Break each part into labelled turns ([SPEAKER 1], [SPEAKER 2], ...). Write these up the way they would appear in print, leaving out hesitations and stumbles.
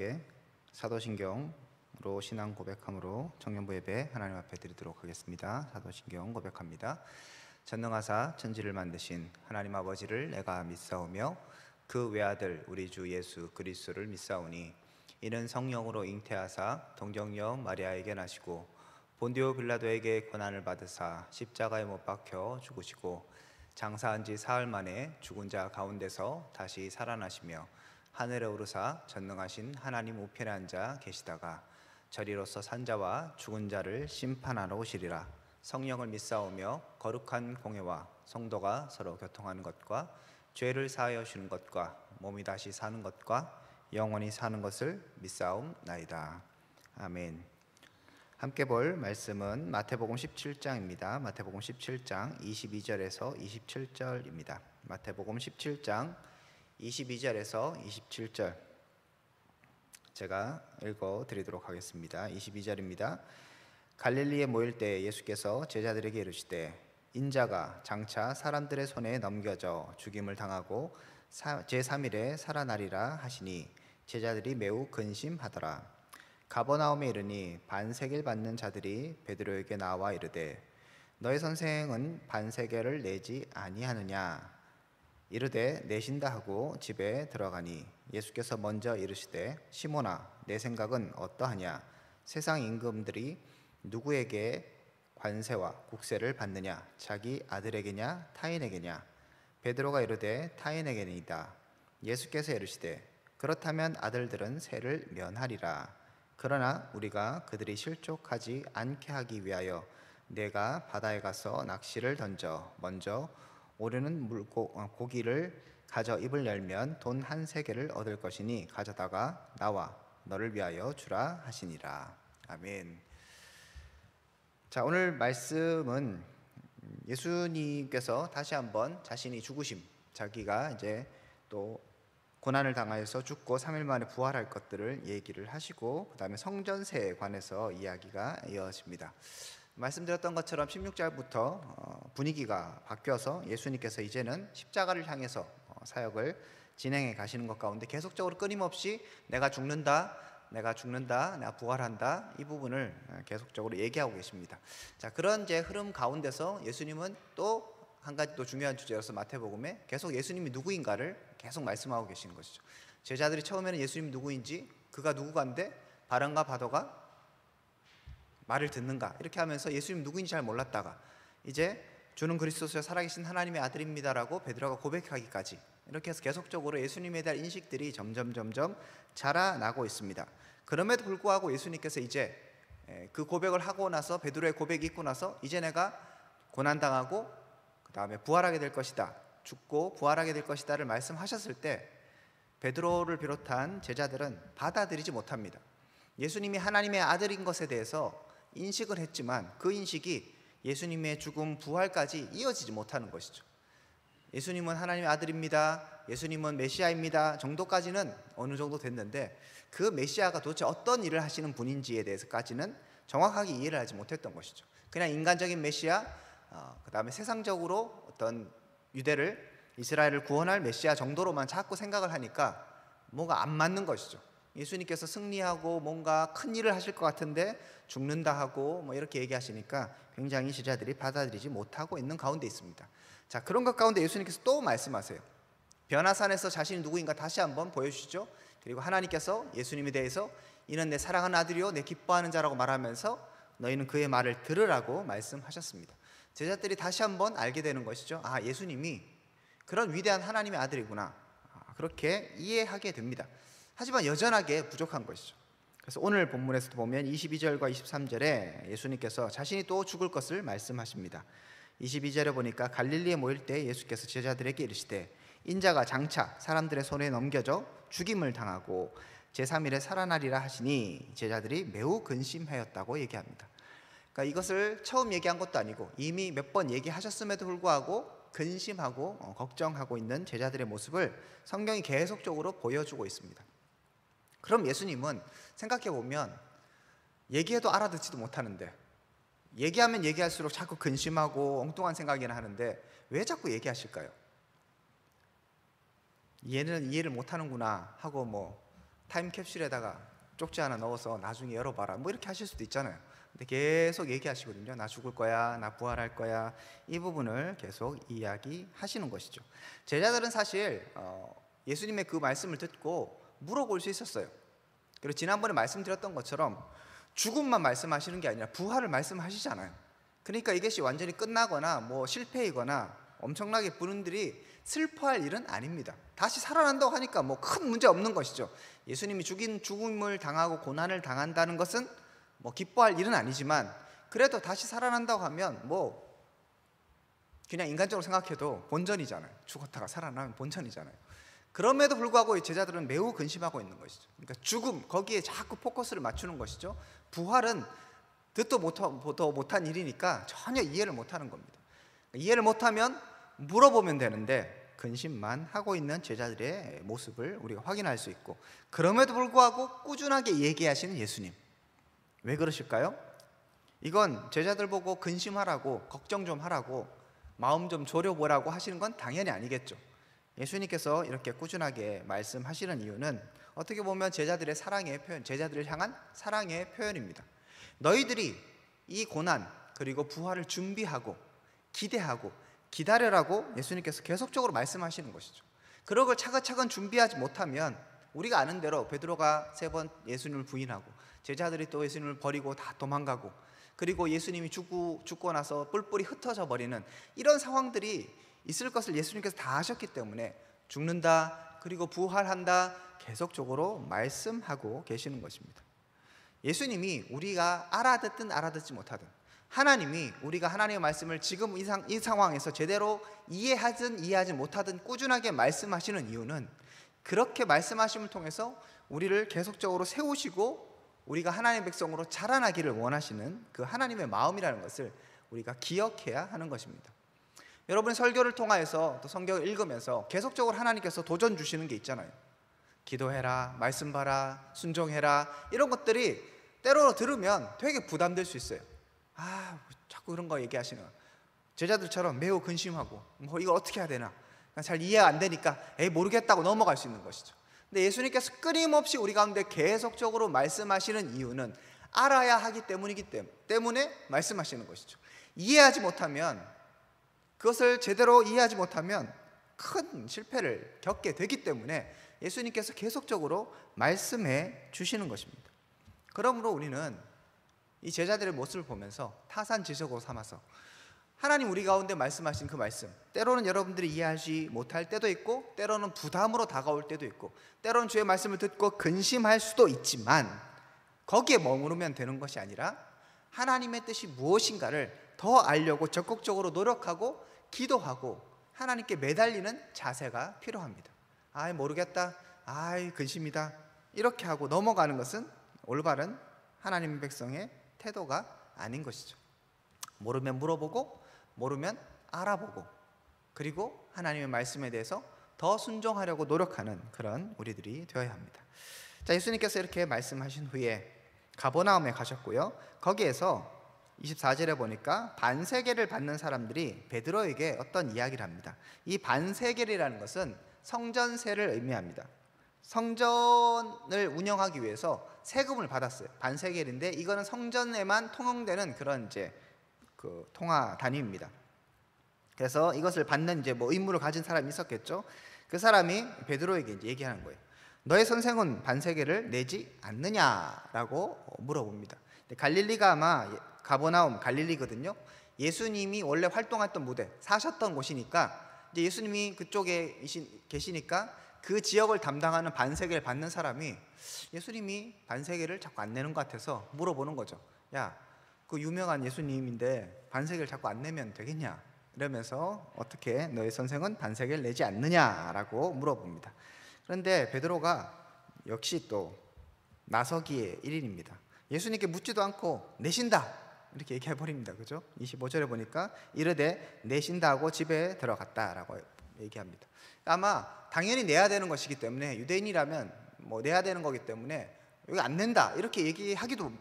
[SPEAKER 1] 함께 사도신경으로 신앙 고백함으로 청년부 예배 하나님 앞에 드리도록 하겠습니다. 사도신경 고백합니다. 전능하사 천지를 만드신 하나님 아버지를 내가 믿사오며 그 외아들 우리 주 예수 그리스도를 믿사오니 이는 성령으로 잉태하사 동정녀 마리아에게 나시고 본디오 빌라도에게 고난을 받으사 십자가에 못 박혀 죽으시고 장사한 지 사흘 만에 죽은 자 가운데서 다시 살아나시며 하늘에 오르사 전능하신 하나님 우편에 앉아 계시다가 저리로서 산자와 죽은 자를 심판하러 오시리라. 성령을 믿사오며 거룩한 공회와 성도가 서로 교통하는 것과 죄를 사하여 주는 것과 몸이 다시 사는 것과 영원히 사는 것을 믿사옵나이다. 아멘. 함께 볼 말씀은 마태복음 17장입니다. 마태복음 17장 22절에서 27절입니다. 마태복음 17장 22절에서 27절 제가 읽어드리도록 하겠습니다. 22절입니다. 갈릴리에 모일 때 예수께서 제자들에게 이르시되 인자가 장차 사람들의 손에 넘겨져 죽임을 당하고 제3일에 살아나리라 하시니 제자들이 매우 근심하더라. 가버나움에 이르니 반세겔 받는 자들이 베드로에게 나와 이르되 너희 선생은 반세겔을 내지 아니하느냐? 이르되 내신다 하고 집에 들어가니 예수께서 먼저 이르시되 시몬아 내 생각은 어떠하냐? 세상 임금들이 누구에게 관세와 국세를 받느냐? 자기 아들에게냐 타인에게냐? 베드로가 이르되 타인에게니이다. 예수께서 이르시되 그렇다면 아들들은 세를 면하리라. 그러나 우리가 그들이 실족하지 않게 하기 위하여 내가 바다에 가서 낚시를 던져 먼저 오르는 고기를 가져 입을 열면 돈 한 세겔을 얻을 것이니 가져다가 나와 너를 위하여 주라 하시니라. 아멘. 자, 오늘 말씀은 예수님께서 다시 한번 자신이 죽으심, 자기가 이제 또 고난을 당하여서 죽고 3일 만에 부활할 것들을 얘기를 하시고 그 다음에 성전세에 관해서 이야기가 이어집니다. 말씀드렸던 것처럼 16절부터 분위기가 바뀌어서 예수님께서 이제는 십자가를 향해서 사역을 진행해 가시는 것 가운데 계속적으로 끊임없이 내가 죽는다, 내가 부활한다, 이 부분을 계속적으로 얘기하고 계십니다. 자, 그런 이제 흐름 가운데서 예수님은 또 한 가지 또 중요한 주제로서 마태복음에 계속 예수님이 누구인가를 계속 말씀하고 계시는 것이죠. 제자들이 처음에는 예수님이 누구인지, 그가 누구간데 바람과 파도가 말을 듣는가 이렇게 하면서 예수님 누구인지 잘 몰랐다가 이제 주는 그리스도시요 살아계신 하나님의 아들입니다라고 베드로가 고백하기까지 이렇게 해서 계속적으로 예수님에 대한 인식들이 점점 자라나고 있습니다. 그럼에도 불구하고 예수님께서 이제 그 고백을 하고 나서 베드로의 고백이 있고 나서 이제 내가 고난당하고 그 다음에 부활하게 될 것이다, 죽고 부활하게 될 것이다를 말씀하셨을 때 베드로를 비롯한 제자들은 받아들이지 못합니다. 예수님이 하나님의 아들인 것에 대해서 인식을 했지만 그 인식이 예수님의 죽음 부활까지 이어지지 못하는 것이죠. 예수님은 하나님의 아들입니다, 예수님은 메시아입니다 정도까지는 어느 정도 됐는데 그 메시아가 도대체 어떤 일을 하시는 분인지에 대해서까지는 정확하게 이해를 하지 못했던 것이죠. 그냥 인간적인 메시아, 그 다음에 세상적으로 어떤 유대를, 이스라엘을 구원할 메시아 정도로만 자꾸 생각을 하니까 뭐가 안 맞는 것이죠. 예수님께서 승리하고 뭔가 큰 일을 하실 것 같은데 죽는다 하고 뭐 이렇게 얘기하시니까 굉장히 제자들이 받아들이지 못하고 있는 가운데 있습니다. 자, 그런 것 가운데 예수님께서 또 말씀하세요. 변화산에서 자신이 누구인가 다시 한번 보여주시죠. 그리고 하나님께서 예수님에 대해서 이는 내 사랑하는 아들이요 내 기뻐하는 자라고 말하면서 너희는 그의 말을 들으라고 말씀하셨습니다. 제자들이 다시 한번 알게 되는 것이죠. 아, 예수님이 그런 위대한 하나님의 아들이구나, 그렇게 이해하게 됩니다. 하지만 여전하게 부족한 것이죠. 그래서 오늘 본문에서도 보면 22절과 23절에 예수님께서 자신이 또 죽을 것을 말씀하십니다. 22절에 보니까 갈릴리에 모일 때 예수께서 제자들에게 이르시되 인자가 장차 사람들의 손에 넘겨져 죽임을 당하고 제3일에 살아나리라 하시니 제자들이 매우 근심하였다고 얘기합니다. 그러니까 이것을 처음 얘기한 것도 아니고 이미 몇 번 얘기하셨음에도 불구하고 근심하고 걱정하고 있는 제자들의 모습을 성경이 계속적으로 보여주고 있습니다. 그럼 예수님은 생각해보면 얘기해도 알아듣지도 못하는데 얘기하면 얘기할수록 자꾸 근심하고 엉뚱한 생각이나 하는데 왜 자꾸 얘기하실까요? 얘는 이해를 못하는구나 하고 뭐 타임캡슐에다가 쪽지 하나 넣어서 나중에 열어봐라 뭐 이렇게 하실 수도 있잖아요. 근데 계속 얘기하시거든요. 나 죽을 거야, 나 부활할 거야. 이 부분을 계속 이야기하시는 것이죠. 제자들은 사실 예수님의 그 말씀을 듣고 물어볼 수 있었어요. 그리고 지난번에 말씀드렸던 것처럼 죽음만 말씀하시는 게 아니라 부활을 말씀하시잖아요. 그러니까 이것이 완전히 끝나거나 뭐 실패이거나 엄청나게 분들이 슬퍼할 일은 아닙니다. 다시 살아난다고 하니까 뭐 큰 문제 없는 것이죠. 예수님이 죽음을 당하고 고난을 당한다는 것은 뭐 기뻐할 일은 아니지만, 그래도 다시 살아난다고 하면 뭐 그냥 인간적으로 생각해도 본전이잖아요. 죽었다가 살아나면 본전이잖아요. 그럼에도 불구하고 이 제자들은 매우 근심하고 있는 것이죠. 그러니까 죽음, 거기에 자꾸 포커스를 맞추는 것이죠. 부활은 듣도 못한 일이니까 전혀 이해를 못하는 겁니다. 이해를 못하면 물어보면 되는데 근심만 하고 있는 제자들의 모습을 우리가 확인할 수 있고, 그럼에도 불구하고 꾸준하게 얘기하시는 예수님, 왜 그러실까요? 이건 제자들 보고 근심하라고, 걱정 좀 하라고, 마음 좀 졸여보라고 하시는 건 당연히 아니겠죠. 예수님께서 이렇게 꾸준하게 말씀하시는 이유는 어떻게 보면 제자들의 사랑의 표현, 제자들을 향한 사랑의 표현입니다. 너희들이 이 고난 그리고 부활을 준비하고 기대하고 기다려라고 예수님께서 계속적으로 말씀하시는 것이죠. 그런 걸 차근차근 준비하지 못하면 우리가 아는 대로 베드로가 3번 예수님을 부인하고 제자들이 또 예수님을 버리고 다 도망가고, 그리고 예수님이 죽고 나서 뿔뿔이 흩어져 버리는 이런 상황들이 있을 것을 예수님께서 다 아셨기 때문에 죽는다 그리고 부활한다 계속적으로 말씀하고 계시는 것입니다. 예수님이 우리가 알아듣든 알아듣지 못하든, 하나님이 우리가 하나님의 말씀을 지금 이 상황에서 제대로 이해하든 이해하지 못하든 꾸준하게 말씀하시는 이유는 그렇게 말씀하심을 통해서 우리를 계속적으로 세우시고 우리가 하나님의 백성으로 자라나기를 원하시는 그 하나님의 마음이라는 것을 우리가 기억해야 하는 것입니다. 여러분, 설교를 통하여서 또 성경을 읽으면서 계속적으로 하나님께서 도전 주시는 게 있잖아요. 기도해라, 말씀 봐라, 순종해라, 이런 것들이 때로 들으면 되게 부담될 수 있어요. 자꾸 그런 거 얘기하시는, 제자들처럼 매우 근심하고 뭐 이걸 어떻게 해야 되나 잘 이해가 안 되니까 모르겠다고 넘어갈 수 있는 것이죠. 근데 예수님께서 끊임없이 우리 가운데 계속적으로 말씀하시는 이유는 알아야 하기 때문이기 때문에 말씀하시는 것이죠. 이해하지 못하면, 그것을 제대로 이해하지 못하면 큰 실패를 겪게 되기 때문에 예수님께서 계속적으로 말씀해 주시는 것입니다. 그러므로 우리는 이 제자들의 모습을 보면서 타산지석으로 삼아서 하나님 우리 가운데 말씀하신 그 말씀, 때로는 여러분들이 이해하지 못할 때도 있고 때로는 부담으로 다가올 때도 있고 때로는 주의 말씀을 듣고 근심할 수도 있지만, 거기에 머무르면 되는 것이 아니라 하나님의 뜻이 무엇인가를 더 알려고 적극적으로 노력하고 기도하고 하나님께 매달리는 자세가 필요합니다. 모르겠다, 근심이다, 이렇게 하고 넘어가는 것은 올바른 하나님의 백성의 태도가 아닌 것이죠. 모르면 물어보고 모르면 알아보고, 그리고 하나님의 말씀에 대해서 더 순종하려고 노력하는 그런 우리들이 되어야 합니다. 자, 예수님께서 이렇게 말씀하신 후에 가버나움에 가셨고요. 거기에서 24절에 보니까 반세계를 받는 사람들이 베드로에게 어떤 이야기를 합니다. 이 반세계라는 것은 성전세를 의미합니다. 성전을 운영하기 위해서 세금을 받았어요. 반세겔인데 이거는 성전에만 통용되는 그런 그 통화 단위입니다. 그래서 이것을 받는 뭐 의무를 가진 사람이 있었겠죠. 그 사람이 베드로에게 얘기하는 거예요. 너의 선생은 반세겔을 내지 않느냐라고 물어봅니다. 갈릴리가 아마 가버나움 갈릴리거든요. 예수님이 원래 활동했던 무대, 사셨던 곳이니까 이제 예수님이 그쪽에 계시니까 그 지역을 담당하는 반세겔 받는 사람이 예수님이 반세겔을 자꾸 안 내는 것 같아서 물어보는 거죠. 야, 그 유명한 예수님인데 반세겔 자꾸 안 내면 되겠냐? 이러면서 어떻게 너의 선생은 반세겔 내지 않느냐라고 물어봅니다. 그런데 베드로가 역시 또 나서기의 일인입니다. 예수님께 묻지도 않고 내신다 이렇게 얘기해버립니다. 그죠? 25절에 보니까 이르되 내신다 하고 집에 들어갔다라고 얘기합니다. 아마 당연히 내야 되는 것이기 때문에, 유대인이라면 뭐 내야 되는 거기 때문에 여기 안 낸다 이렇게 얘기하기도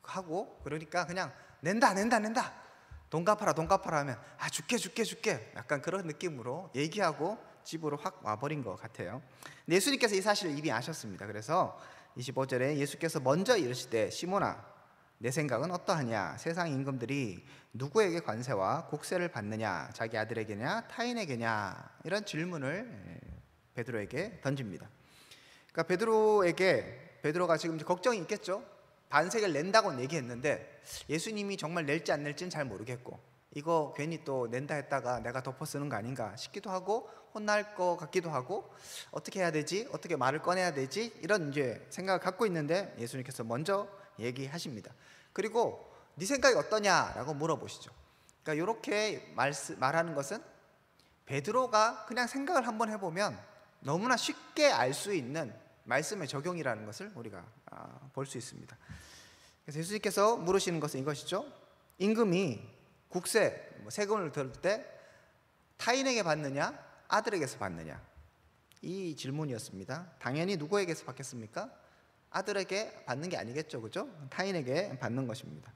[SPEAKER 1] 하고, 그러니까 그냥 낸다 돈 갚아라 하면 줄게 약간 그런 느낌으로 얘기하고 집으로 확 와버린 것 같아요. 예수님께서 이 사실을 이미 아셨습니다. 그래서 25절에 예수께서 먼저 이르시되 시몬아 내 생각은 어떠하냐? 세상 임금들이 누구에게 관세와 국세를 받느냐? 자기 아들에게냐 타인에게냐? 이런 질문을 베드로에게 던집니다. 그러니까 베드로가 지금 걱정이 있겠죠. 반세계를 낸다고는 얘기했는데 예수님이 정말 낼지 안 낼지는 잘 모르겠고, 이거 괜히 또 낸다 했다가 내가 덮어 쓰는 거 아닌가 싶기도 하고, 혼날 것 같기도 하고, 어떻게 해야 되지? 어떻게 말을 꺼내야 되지? 이런 이제 생각을 갖고 있는데 예수님께서 먼저 얘기하십니다. 그리고 네 생각이 어떠냐라고 물어보시죠. 그러니까 이렇게 말하는 것은 베드로가 그냥 생각을 한번 해보면 너무나 쉽게 알 수 있는 말씀의 적용이라는 것을 우리가 볼 수 있습니다. 그래서 예수님께서 물으시는 것은 이것이죠. 임금이 국세, 세금을 들을 때 타인에게 받느냐 아들에게서 받느냐, 이 질문이었습니다. 당연히 누구에게서 받겠습니까? 아들에게 받는 게 아니겠죠, 그죠? 타인에게 받는 것입니다.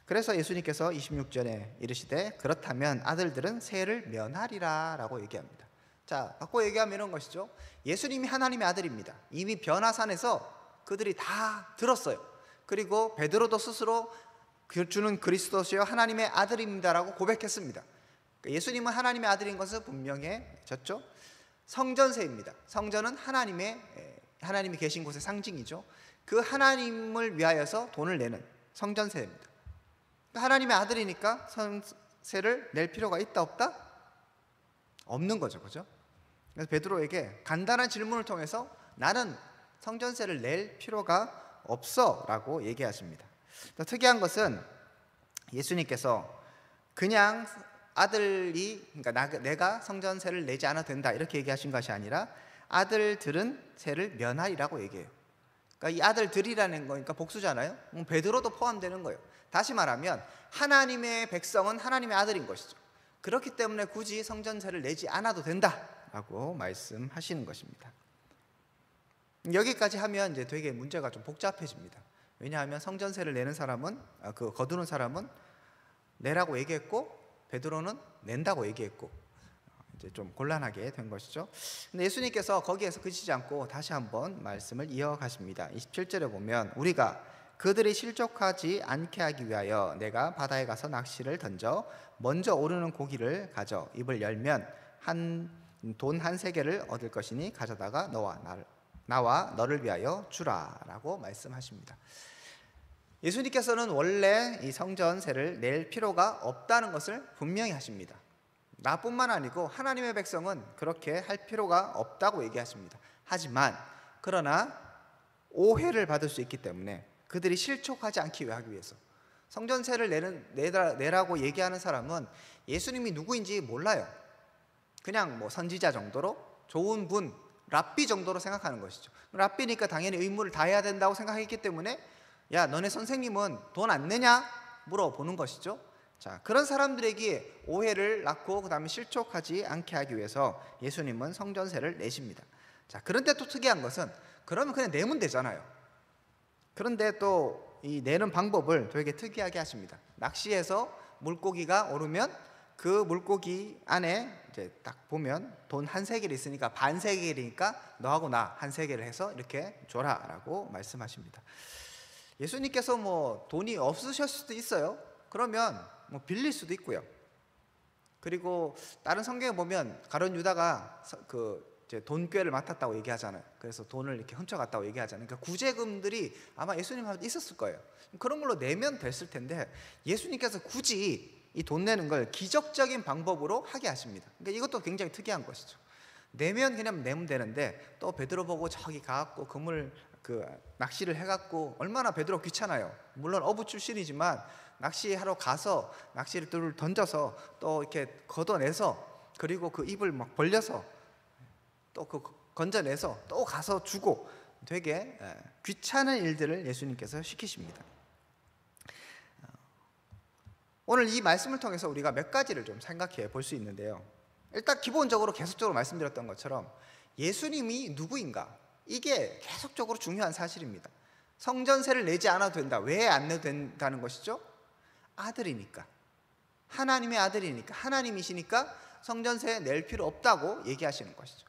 [SPEAKER 1] 그래서 예수님께서 26절에 이르시되 그렇다면 아들들은 세를 면하리라 라고 얘기합니다. 자, 바꿔 얘기하면 이런 것이죠. 예수님이 하나님의 아들입니다. 이미 변화산에서 그들이 다 들었어요. 그리고 베드로도 스스로 주는 그리스도시여 하나님의 아들입니다라고 고백했습니다. 예수님은 하나님의 아들인 것은 분명해졌죠. 성전세입니다. 성전은 하나님이 계신 곳의 상징이죠. 그 하나님을 위하여서 돈을 내는 성전세입니다. 하나님의 아들이니까 성세를 낼 필요가 있다 없다? 없는 거죠, 그죠? 그래서 베드로에게 간단한 질문을 통해서 나는 성전세를 낼 필요가 없어라고 얘기하십니다. 또 특이한 것은 예수님께서 그냥 아들이, 그러니까 내가 성전세를 내지 않아도 된다 이렇게 얘기하신 것이 아니라 아들들은 세를 면하리라고 얘기해요. 그러니까 이 아들들이라는 거니까 복수잖아요. 베드로도 포함되는 거예요. 다시 말하면 하나님의 백성은 하나님의 아들인 것이죠. 그렇기 때문에 굳이 성전세를 내지 않아도 된다라고 말씀하시는 것입니다. 여기까지 하면 이제 되게 문제가 좀 복잡해집니다. 왜냐하면 성전세를 내는 사람은, 거두는 사람은 내라고 얘기했고 베드로는 낸다고 얘기했고, 이제 좀 곤란하게 된 것이죠. 근데 예수님께서 거기에서 그치지 않고 다시 한번 말씀을 이어가십니다. 27절에 보면 우리가 그들이 실족하지 않게 하기 위하여 내가 바다에 가서 낚시를 던져 먼저 오르는 고기를 가져 입을 열면 돈 한 세겔을 얻을 것이니 가져다가 나와 너를 위하여 주라 라고 말씀하십니다. 예수님께서는 원래 이 성전세를 낼 필요가 없다는 것을 분명히 하십니다. 나뿐만 아니고 하나님의 백성은 그렇게 할 필요가 없다고 얘기하십니다. 하지만 그러나 오해를 받을 수 있기 때문에 그들이 실족하지 않기 위해서 성전세를 내라고 얘기하는 사람은 예수님이 누구인지 몰라요. 그냥 뭐 선지자 정도로, 좋은 분, 랍비 정도로 생각하는 것이죠. 랍비니까 당연히 의무를 다해야 된다고 생각했기 때문에 야, 너네 선생님은 돈 안 내냐? 물어보는 것이죠. 자, 그런 사람들에게 오해를 낳고 그 다음에 실족하지 않게 하기 위해서 예수님은 성전세를 내십니다. 자, 그런데 또 특이한 것은 그러면 그냥 내면 되잖아요. 그런데 또 이 내는 방법을 되게 특이하게 하십니다. 낚시해서 물고기가 오르면 그 물고기 안에 이제 딱 보면 돈 한 세겔이 있으니까 반 세겔이니까 너하고 나 한 세겔을 해서 이렇게 줘라라고 말씀하십니다. 예수님께서 뭐 돈이 없으실 수도 있어요. 그러면 뭐 빌릴 수도 있고요. 그리고 다른 성경에 보면 가룟 유다가 이제 돈꾀를 맡았다고 얘기하잖아요. 그래서 돈을 이렇게 훔쳐갔다고 얘기하잖아요. 그러니까 구제금들이 아마 예수님한테 있었을 거예요. 그런 걸로 내면 됐을 텐데 예수님께서 굳이 이 돈 내는 걸 기적적인 방법으로 하게 하십니다. 그러니까 이것도 굉장히 특이한 것이죠. 내면 그냥 내면 되는데 또 베드로 보고 저기 가갖고 낚시를 해갖고 얼마나 베드로 귀찮아요. 물론 어부 출신이지만 낚시하러 가서 낚시를 던져서 또 이렇게 걷어내서 그리고 그 입을 막 벌려서 또 건져내서 또 가서 주고 되게 귀찮은 일들을 예수님께서 시키십니다. 오늘 이 말씀을 통해서 우리가 몇 가지를 좀 생각해 볼 수 있는데요. 일단 기본적으로 계속적으로 말씀드렸던 것처럼 예수님이 누구인가, 이게 계속적으로 중요한 사실입니다. 성전세를 내지 않아도 된다. 왜 안 내도 된다는 것이죠? 아들이니까, 하나님의 아들이니까, 하나님이시니까 성전세 낼 필요 없다고 얘기하시는 것이죠.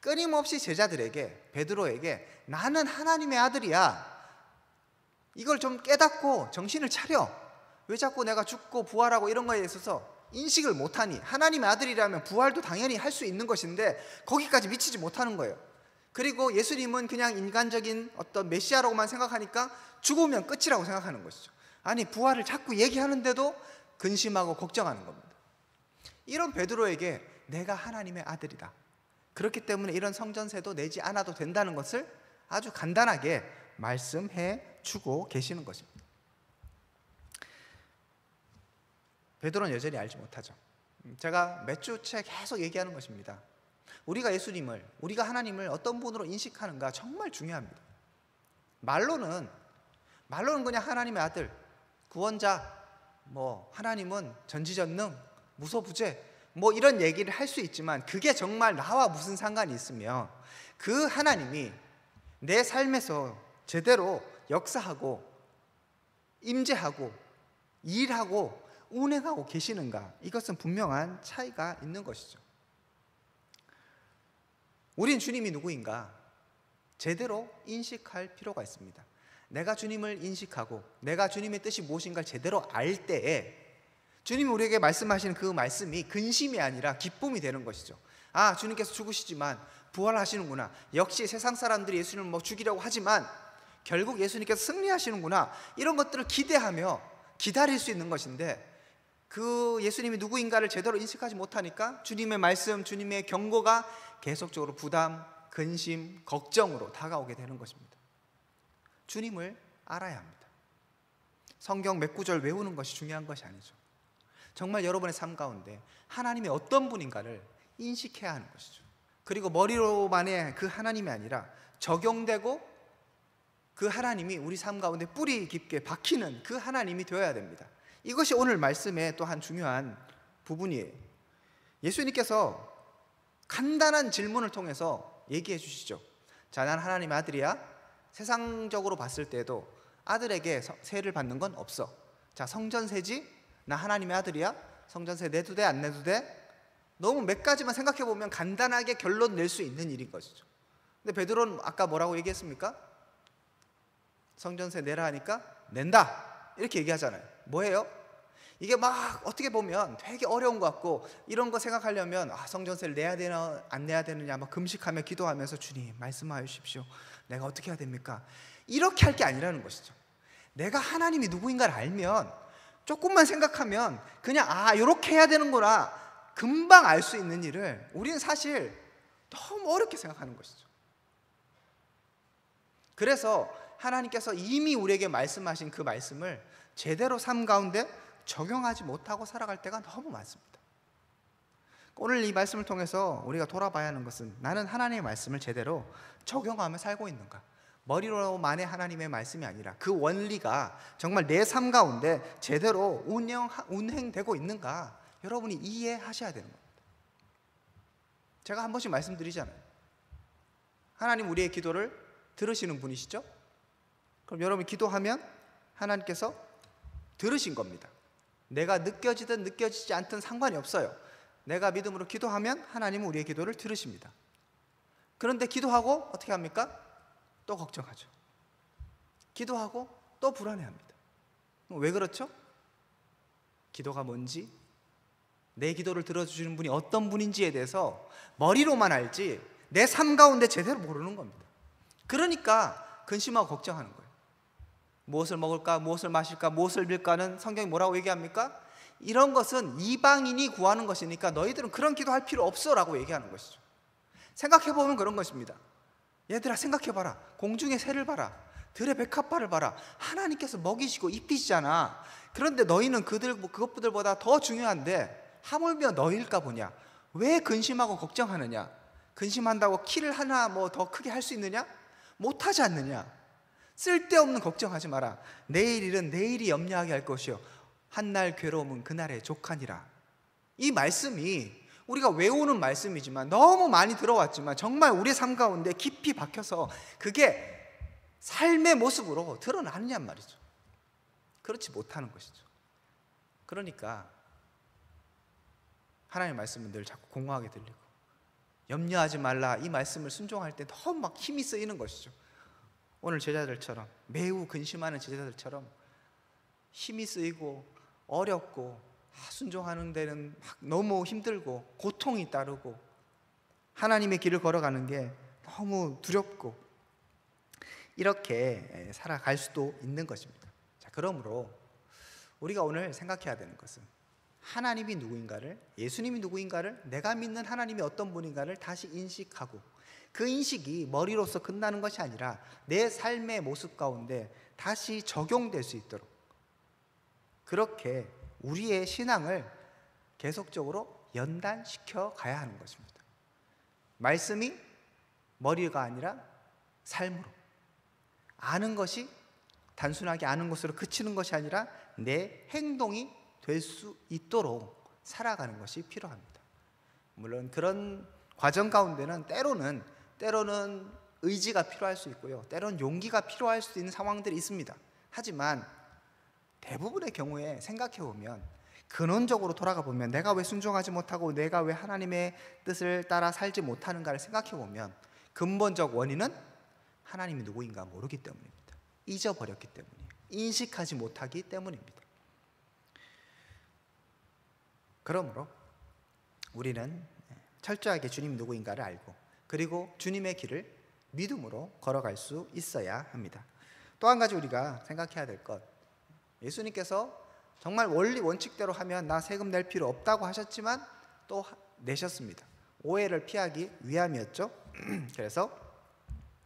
[SPEAKER 1] 끊임없이 제자들에게, 베드로에게 나는 하나님의 아들이야, 이걸 좀 깨닫고 정신을 차려. 왜 자꾸 내가 죽고 부활하고 이런 거에 있어서 인식을 못하니? 하나님의 아들이라면 부활도 당연히 할 수 있는 것인데 거기까지 미치지 못하는 거예요. 그리고 예수님은 그냥 인간적인 어떤 메시아라고만 생각하니까 죽으면 끝이라고 생각하는 것이죠. 아니, 부활을 자꾸 얘기하는데도 근심하고 걱정하는 겁니다. 이런 베드로에게 내가 하나님의 아들이다, 그렇기 때문에 이런 성전세도 내지 않아도 된다는 것을 아주 간단하게 말씀해 주고 계시는 것입니다. 베드로는 여전히 알지 못하죠. 제가 몇 주째 계속 얘기하는 것입니다. 우리가 예수님을, 우리가 하나님을 어떤 분으로 인식하는가 정말 중요합니다. 말로는 그냥 하나님의 아들, 구원자, 하나님은 전지전능, 무소부재, 이런 얘기를 할 수 있지만 그게 정말 나와 무슨 상관이 있으며 그 하나님이 내 삶에서 제대로 역사하고 임재하고 일하고 운행하고 계시는가, 이것은 분명한 차이가 있는 것이죠. 우린 주님이 누구인가 제대로 인식할 필요가 있습니다. 내가 주님을 인식하고 내가 주님의 뜻이 무엇인가를 제대로 알 때에 주님이 우리에게 말씀하시는 그 말씀이 근심이 아니라 기쁨이 되는 것이죠. 아, 주님께서 죽으시지만 부활하시는구나. 역시 세상 사람들이 예수님을 죽이려고 하지만 결국 예수님께서 승리하시는구나. 이런 것들을 기대하며 기다릴 수 있는 것인데, 그 예수님이 누구인가를 제대로 인식하지 못하니까 주님의 말씀, 주님의 경고가 계속적으로 부담, 근심, 걱정으로 다가오게 되는 것입니다. 주님을 알아야 합니다. 성경 몇 구절 외우는 것이 중요한 것이 아니죠. 정말 여러분의 삶 가운데 하나님이 어떤 분인가를 인식해야 하는 것이죠. 그리고 머리로만의 그 하나님이 아니라 적용되고 그 하나님이 우리 삶 가운데 뿌리 깊게 박히는 그 하나님이 되어야 됩니다. 이것이 오늘 말씀의 또 한 중요한 부분이에요. 예수님께서 간단한 질문을 통해서 얘기해 주시죠. 자, 난 하나님의 아들이야. 세상적으로 봤을 때도 아들에게 세를 받는 건 없어. 자, 성전세지? 나 하나님의 아들이야. 성전세 내도 돼, 안 내도 돼? 너무 몇 가지만 생각해 보면 간단하게 결론 낼 수 있는 일인 것이죠. 근데 베드로는 아까 뭐라고 얘기했습니까? 성전세 내라 하니까 낸다, 이렇게 얘기하잖아요. 뭐예요? 이게 막 어떻게 보면 되게 어려운 것 같고, 이런 거 생각하려면 성전세를 내야 되나 안 내야 되느냐 막 금식하며 기도하면서 주님 말씀하여 주십시오, 내가 어떻게 해야 됩니까? 이렇게 할 게 아니라는 것이죠. 내가 하나님이 누구인가를 알면, 조금만 생각하면 그냥 이렇게 해야 되는구나, 금방 알 수 있는 일을 우리는 사실 너무 어렵게 생각하는 것이죠. 그래서 하나님께서 이미 우리에게 말씀하신 그 말씀을 제대로 삶 가운데 적용하지 못하고 살아갈 때가 너무 많습니다. 오늘 이 말씀을 통해서 우리가 돌아봐야 하는 것은, 나는 하나님의 말씀을 제대로 적용하며 살고 있는가? 머리로만의 하나님의 말씀이 아니라 그 원리가 정말 내 삶 가운데 제대로 운행되고 있는가, 여러분이 이해하셔야 되는 겁니다. 제가 한 번씩 말씀드리잖아요. 하나님 우리의 기도를 들으시는 분이시죠? 그럼 여러분이 기도하면 하나님께서 들으신 겁니다. 내가 느껴지든 느껴지지 않든 상관이 없어요. 내가 믿음으로 기도하면 하나님은 우리의 기도를 들으십니다. 그런데 기도하고 어떻게 합니까? 또 걱정하죠. 기도하고 또 불안해합니다. 왜 그렇죠? 기도가 뭔지, 내 기도를 들어주시는 분이 어떤 분인지에 대해서 머리로만 알지 내 삶 가운데 제대로 모르는 겁니다. 그러니까 근심하고 걱정하는 거예요. 무엇을 먹을까, 무엇을 마실까, 무엇을 빌까는 성경이 뭐라고 얘기합니까? 이런 것은 이방인이 구하는 것이니까 너희들은 그런 기도할 필요 없어 라고 얘기하는 것이죠. 생각해보면 그런 것입니다. 얘들아, 생각해봐라. 공중의 새를 봐라. 들의 백합화를 봐라. 하나님께서 먹이시고 입히시잖아. 그런데 너희는 그것들보다 더 중요한데 하물며 너희일까 보냐? 왜 근심하고 걱정하느냐? 근심한다고 키를 하나 더 크게 할 수 있느냐? 못하지 않느냐? 쓸데없는 걱정하지 마라. 내일 일은 내일이 염려하게 할 것이요, 한날 괴로움은 그날의 족하니라. 이 말씀이 우리가 외우는 말씀이지만 너무 많이 들어왔지만 정말 우리의 삶 가운데 깊이 박혀서 그게 삶의 모습으로 드러나느냐 말이죠. 그렇지 못하는 것이죠. 그러니까 하나님의 말씀은 늘 자꾸 공허하게 들리고 염려하지 말라 이 말씀을 순종할 때 너무 막 힘이 쓰이는 것이죠. 오늘 제자들처럼, 매우 근심하는 제자들처럼 힘이 쓰이고 어렵고 순종하는 데는 막 너무 힘들고 고통이 따르고 하나님의 길을 걸어가는 게 너무 두렵고 이렇게 살아갈 수도 있는 것입니다. 자, 그러므로 우리가 오늘 생각해야 되는 것은 하나님이 누구인가를, 예수님이 누구인가를, 내가 믿는 하나님이 어떤 분인가를 다시 인식하고 그 인식이 머리로서 끝나는 것이 아니라 내 삶의 모습 가운데 다시 적용될 수 있도록 그렇게 우리의 신앙을 계속적으로 연단시켜 가야 하는 것입니다. 말씀이 머리가 아니라 삶으로, 아는 것이 단순하게 아는 것으로 그치는 것이 아니라 내 행동이 될 수 있도록 살아가는 것이 필요합니다. 물론 그런 과정 가운데는 때로는 의지가 필요할 수 있고요, 때로는 용기가 필요할 수 있는 상황들이 있습니다. 하지만 대부분의 경우에 생각해 보면, 근원적으로 돌아가 보면 내가 왜 순종하지 못하고 내가 왜 하나님의 뜻을 따라 살지 못하는가를 생각해 보면 근본적 원인은 하나님이 누구인가 모르기 때문입니다. 잊어버렸기 때문이에요. 인식하지 못하기 때문입니다. 그러므로 우리는 철저하게 주님 누구인가를 알고 그리고 주님의 길을 믿음으로 걸어갈 수 있어야 합니다. 또 한 가지 우리가 생각해야 될 것, 예수님께서 정말 원리 원칙대로 하면 나 세금 낼 필요 없다고 하셨지만 또 내셨습니다. 오해를 피하기 위함이었죠. 그래서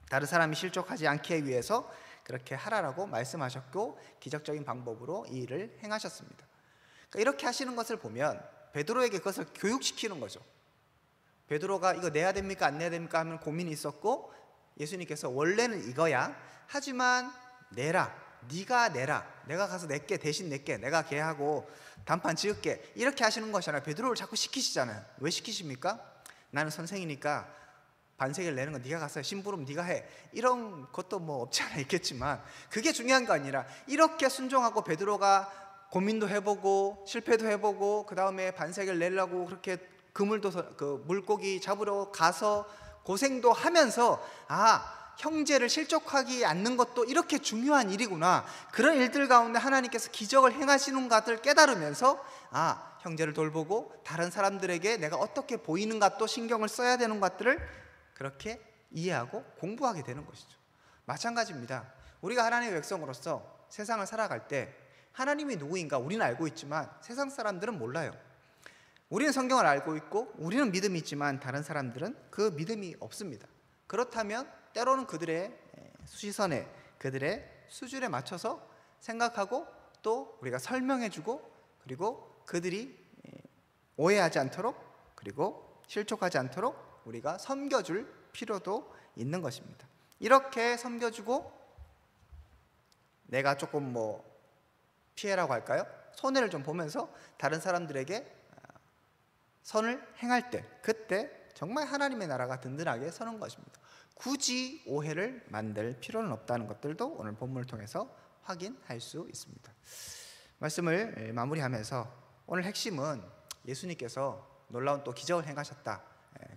[SPEAKER 1] 다른 사람이 실족하지 않기 위해서 그렇게 하라라고 말씀하셨고 기적적인 방법으로 이 일을 행하셨습니다. 그러니까 이렇게 하시는 것을 보면 베드로에게 그것을 교육시키는 거죠. 베드로가 이거 내야 됩니까 안 내야 됩니까 하면 고민이 있었고 예수님께서 원래는 이거야, 하지만 내라, 네가 내라, 내가 가서 낼게, 대신 낼게, 내가 걔하고 단판 지을게, 이렇게 하시는 것이잖아요. 베드로를 자꾸 시키시잖아요. 왜 시키십니까? 나는 선생이니까 반세계를 내는 건 네가 가서 심부름 네가 해, 이런 것도 뭐 없지 않아 있겠지만 그게 중요한 거 아니라 이렇게 순종하고 베드로가 고민도 해보고 실패도 해보고 그 다음에 반세계를 내려고 그렇게 그 물고기 잡으러 가서 고생도 하면서 형제를 실족하지 않는 것도 이렇게 중요한 일이구나, 그런 일들 가운데 하나님께서 기적을 행하시는 것을 깨달으면서 형제를 돌보고 다른 사람들에게 내가 어떻게 보이는가 또 신경을 써야 되는 것들을 그렇게 이해하고 공부하게 되는 것이죠. 마찬가지입니다. 우리가 하나님의 백성으로서 세상을 살아갈 때 하나님이 누구인가 우리는 알고 있지만 세상 사람들은 몰라요. 우리는 성경을 알고 있고 우리는 믿음이 있지만 다른 사람들은 그 믿음이 없습니다. 그렇다면 때로는 그들의 시선에, 그들의 수준에 맞춰서 생각하고 또 우리가 설명해주고 그리고 그들이 오해하지 않도록 그리고 실족하지 않도록 우리가 섬겨줄 필요도 있는 것입니다. 이렇게 섬겨주고 내가 조금 피해라고 할까요? 손해를 좀 보면서 다른 사람들에게 선을 행할 때, 그때 정말 하나님의 나라가 든든하게 서는 것입니다. 굳이 오해를 만들 필요는 없다는 것들도 오늘 본문을 통해서 확인할 수 있습니다. 말씀을 마무리하면서 오늘 핵심은 예수님께서 놀라운 또 기적을 행하셨다,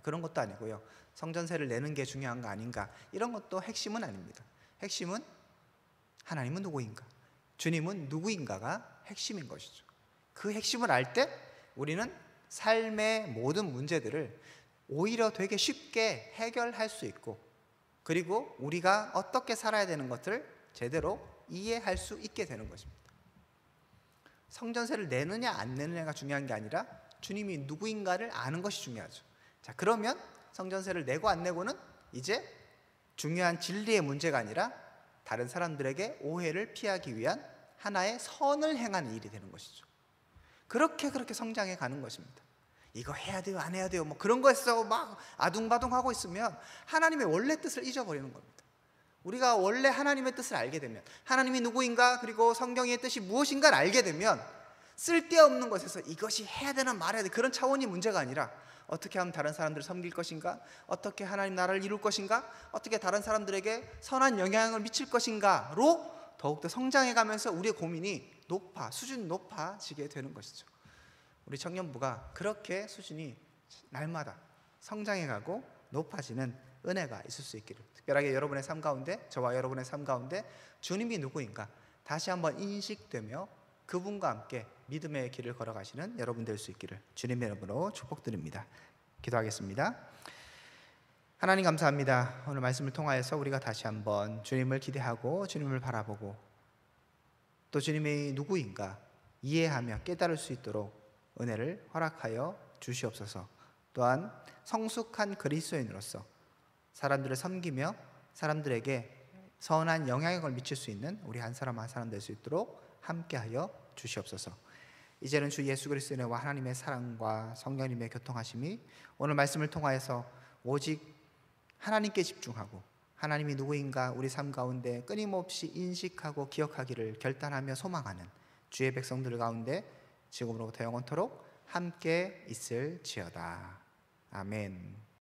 [SPEAKER 1] 그런 것도 아니고요, 성전세를 내는 게 중요한 거 아닌가, 이런 것도 핵심은 아닙니다. 핵심은 하나님은 누구인가, 주님은 누구인가가 핵심인 것이죠. 그 핵심을 알 때 우리는 삶의 모든 문제들을 오히려 되게 쉽게 해결할 수 있고 그리고 우리가 어떻게 살아야 되는 것을 제대로 이해할 수 있게 되는 것입니다. 성전세를 내느냐 안 내느냐가 중요한 게 아니라 주님이 누구인가를 아는 것이 중요하죠. 자, 그러면 성전세를 내고 안 내고는 이제 중요한 진리의 문제가 아니라 다른 사람들에게 오해를 피하기 위한 하나의 선을 행하는 일이 되는 것이죠. 그렇게 성장해 가는 것입니다. 이거 해야 돼요 안 해야 돼요 그런 거에서 막 아둥바둥하고 있으면 하나님의 원래 뜻을 잊어버리는 겁니다. 우리가 원래 하나님의 뜻을 알게 되면, 하나님이 누구인가 그리고 성경의 뜻이 무엇인가를 알게 되면 쓸데없는 것에서 이것이 해야 되나 말아야 돼, 그런 차원이 문제가 아니라 어떻게 하면 다른 사람들을 섬길 것인가, 어떻게 하나님 나라를 이룰 것인가, 어떻게 다른 사람들에게 선한 영향을 미칠 것인가로 더욱더 성장해가면서 우리의 고민이 수준이 높아지게 되는 것이죠. 우리 청년부가 그렇게 수준이 날마다 성장해가고 높아지는 은혜가 있을 수 있기를, 특별하게 여러분의 삶 가운데, 저와 여러분의 삶 가운데 주님이 누구인가 다시 한번 인식되며 그분과 함께 믿음의 길을 걸어가시는 여러분 될 수 있기를 주님의 이름으로 축복드립니다. 기도하겠습니다. 하나님 감사합니다. 오늘 말씀을 통하여서 우리가 다시 한번 주님을 기대하고 주님을 바라보고 또 주님이 누구인가 이해하며 깨달을 수 있도록 은혜를 허락하여 주시옵소서. 또한 성숙한 그리스도인으로서 사람들을 섬기며 사람들에게 선한 영향력을 미칠 수 있는 우리 한 사람 한 사람 될 수 있도록 함께하여 주시옵소서. 이제는 주 예수 그리스도의 하나님의 사랑과 성령님의 교통하심이 오늘 말씀을 통하여서 오직 하나님께 집중하고 하나님이 누구인가 우리 삶 가운데 끊임없이 인식하고 기억하기를 결단하며 소망하는 주의 백성들 가운데 지금으로부터 영원토록 함께 있을지어다. 아멘.